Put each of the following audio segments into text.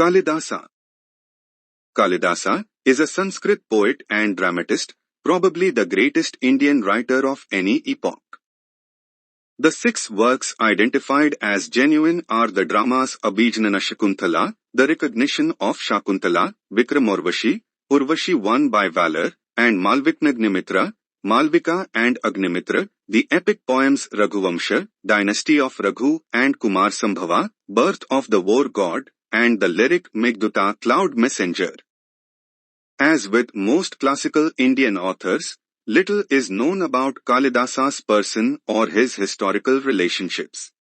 Kalidasa. Kalidasa is a Sanskrit poet and dramatist, probably the greatest Indian writer of any epoch. The 6 works identified as genuine are the dramas Abhijnana Shakuntala, the recognition of Shakuntala, Vikramorvashi, Urvashi won by valor, and Malviknagnimitra, Malvika and Agnimitra, the epic poems Raghuvamsha, Dynasty of Raghu and Kumar Sambhava, Birth of the War God, and the lyric Meghdutta, Cloud Messenger. As with most classical Indian authors, little is known about Kalidasa's person or his historical relationships.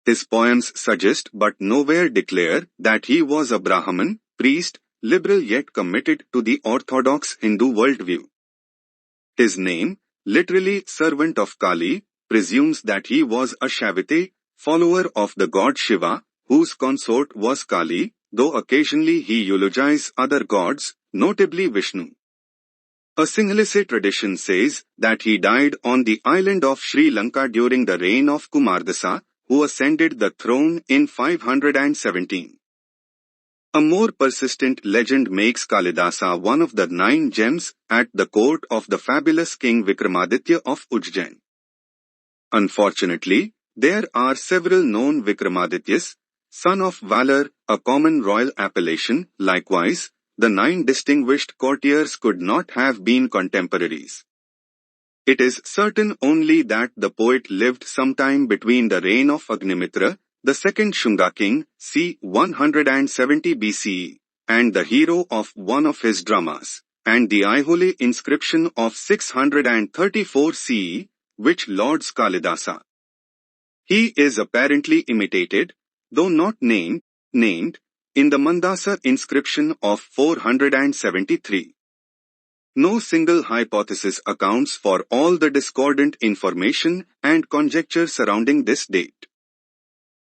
His poems suggest but nowhere declare that he was a Brahmin, priest, liberal yet committed to the orthodox Hindu worldview. His name, literally servant of Kali, presumes that he was a Shavite, follower of the god Shiva, whose consort was Kali, though occasionally he eulogizes other gods, notably Vishnu. A Sinhalese tradition says that he died on the island of Sri Lanka during the reign of Kumardasa, who ascended the throne in 517. A more persistent legend makes Kalidasa one of the 9 gems at the court of the fabulous king Vikramaditya of Ujjain. Unfortunately, there are several known Vikramaदिtyas, son of valor, a common royal appellation. Likewise, the 9 distinguished courtiers could not have been contemporaries. It is certain only that the poet lived sometime between the reign of Agnimitra, the second Shunga king, c. 170 BCE, and the hero of one of his dramas, and the Aihole inscription of 634 CE, which lauds Kalidasa. He is apparently imitated, though not named, in the Mandasa inscription of 473. No single hypothesis accounts for all the discordant information and conjecture surrounding this date.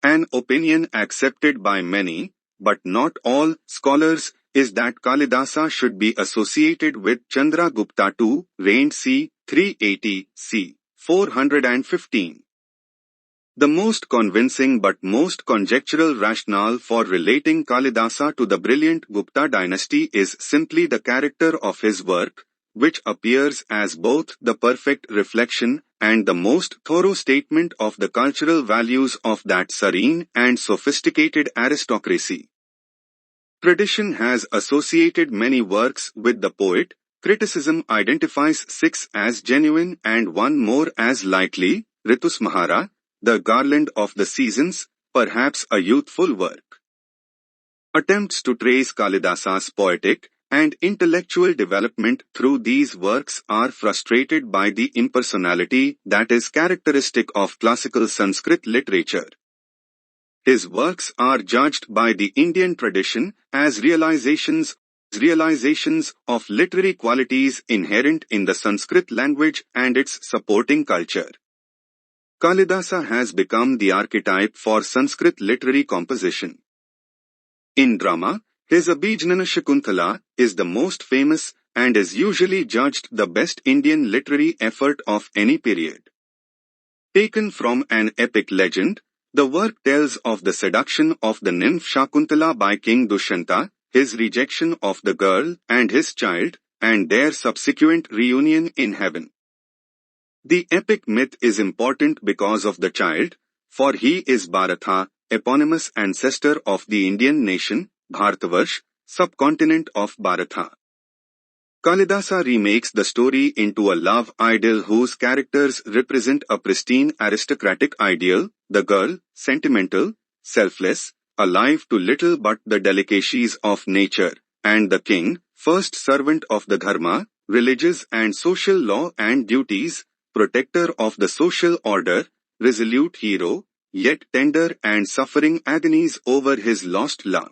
An opinion accepted by many, but not all, scholars is that Kalidasa should be associated with Chandragupta II, reigned c. 380 c. 415. The most convincing but most conjectural rationale for relating Kalidasa to the brilliant Gupta dynasty is simply the character of his work, which appears as both the perfect reflection and the most thorough statement of the cultural values of that serene and sophisticated aristocracy. Tradition has associated many works with the poet. Criticism identifies 6 as genuine and 1 more as likely, Ritusmahara, the Garland of the Seasons, perhaps a youthful work. Attempts to trace Kalidasa's poetic and intellectual development through these works are frustrated by the impersonality that is characteristic of classical Sanskrit literature. His works are judged by the Indian tradition as realizations of literary qualities inherent in the Sanskrit language and its supporting culture. Kalidasa has become the archetype for Sanskrit literary composition. In drama, his Abhijnana Shakuntala is the most famous and is usually judged the best Indian literary effort of any period. Taken from an epic legend, the work tells of the seduction of the nymph Shakuntala by King Dushyanta, his rejection of the girl and his child, and their subsequent reunion in heaven. The epic myth is important because of the child, for he is Bharatha, eponymous ancestor of the Indian nation, Bharatavarsha, subcontinent of Bharatha. Kalidasa remakes the story into a love idyll whose characters represent a pristine aristocratic ideal, the girl, sentimental, selfless, alive to little but the delicacies of nature, and the king, first servant of the dharma, religious and social law and duties, protector of the social order, resolute hero, yet tender and suffering agonies over his lost love.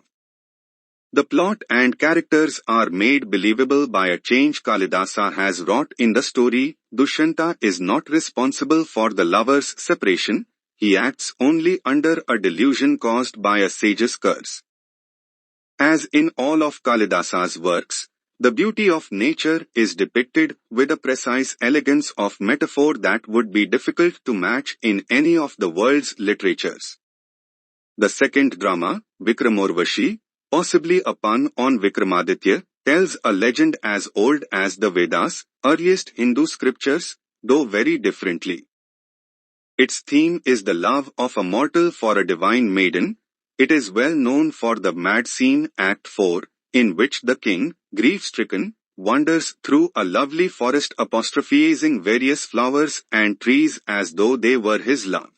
The plot and characters are made believable by a change Kalidasa has wrought in the story. Dushyanta is not responsible for the lovers' separation, he acts only under a delusion caused by a sage's curse. As in all of Kalidasa's works, the beauty of nature is depicted with a precise elegance of metaphor that would be difficult to match in any of the world's literatures. The second drama, Vikramorvashi, possibly a pun on Vikramaditya, tells a legend as old as the Vedas, earliest Hindu scriptures, though very differently. Its theme is the love of a mortal for a divine maiden. It is well known for the mad scene, Act 4, in which the king, grief-stricken, wanders through a lovely forest apostrophizing various flowers and trees as though they were his love.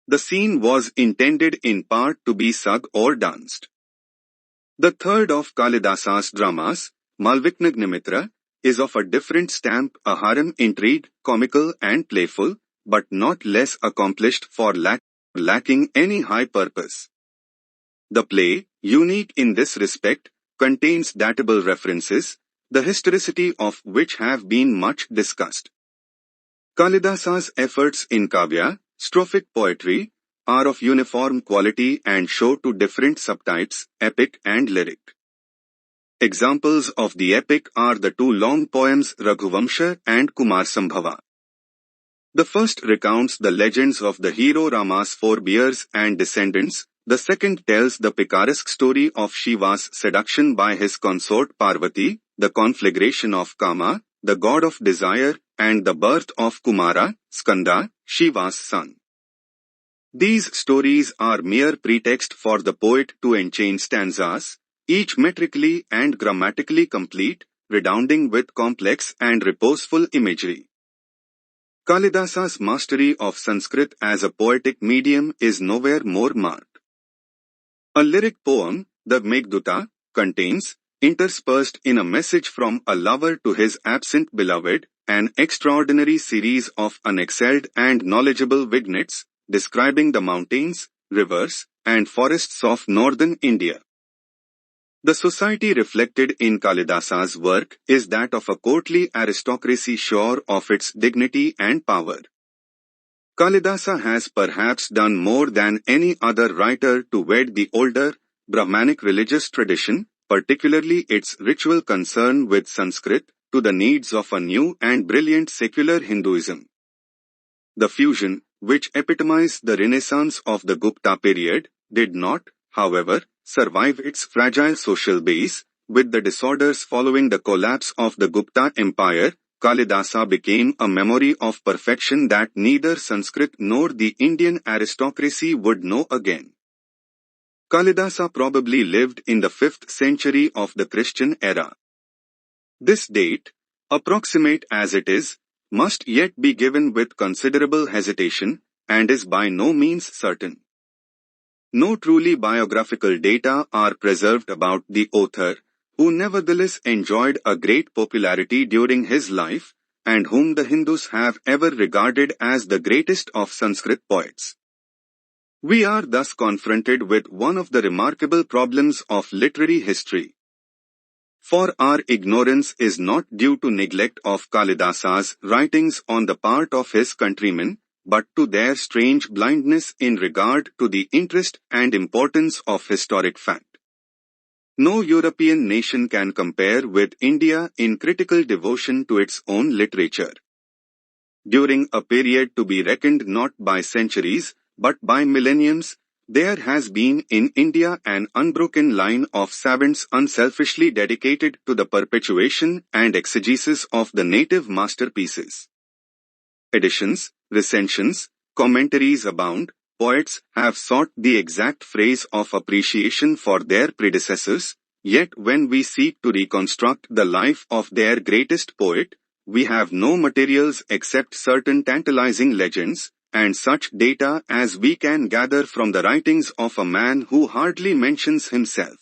The scene was intended in part to be sung or danced. The third of Kalidasa's dramas, Malviknagnimitra, is of a different stamp, a harem intrigue, comical and playful, but not less accomplished for lacking any high purpose. The play, unique in this respect, contains datable references, the historicity of which have been much discussed. Kalidasa's efforts in kavya, strophic poetry, are of uniform quality and show two different subtypes, epic and lyric. Examples of the epic are the two long poems Raghuvamsha and Kumarsambhava. The first recounts the legends of the hero Rama's forebears and descendants, the second tells the picaresque story of Shiva's seduction by his consort Parvati, the conflagration of Kama, the god of desire, and the birth of Kumara, Skanda, Shiva's son. These stories are mere pretext for the poet to enchain stanzas, each metrically and grammatically complete, redounding with complex and reposeful imagery. Kalidasa's mastery of Sanskrit as a poetic medium is nowhere more marked. A lyric poem, the Meghdutta, contains, interspersed in a message from a lover to his absent beloved, an extraordinary series of unexcelled and knowledgeable vignettes, describing the mountains, rivers, and forests of northern India. The society reflected in Kalidasa's work is that of a courtly aristocracy sure of its dignity and power. Kalidasa has perhaps done more than any other writer to wed the older, Brahmanic religious tradition, particularly its ritual concern with Sanskrit, to the needs of a new and brilliant secular Hinduism. The fusion, which epitomized the Renaissance of the Gupta period, did not, however, survive its fragile social base. With the disorders following the collapse of the Gupta Empire, Kalidasa became a memory of perfection that neither Sanskrit nor the Indian aristocracy would know again. Kalidasa probably lived in the 5th century of the Christian era. This date, approximate as it is, must yet be given with considerable hesitation, and is by no means certain. No truly biographical data are preserved about the author, who nevertheless enjoyed a great popularity during his life, and whom the Hindus have ever regarded as the greatest of Sanskrit poets. We are thus confronted with one of the remarkable problems of literary history. For our ignorance is not due to neglect of Kalidasa's writings on the part of his countrymen, but to their strange blindness in regard to the interest and importance of historic fact. No European nation can compare with India in critical devotion to its own literature. During a period to be reckoned not by centuries, but by millenniums, there has been in India an unbroken line of savants unselfishly dedicated to the perpetuation and exegesis of the native masterpieces. Editions, recensions, commentaries abound. Poets have sought the exact phrase of appreciation for their predecessors, yet when we seek to reconstruct the life of their greatest poet, we have no materials except certain tantalizing legends, and such data as we can gather from the writings of a man who hardly mentions himself.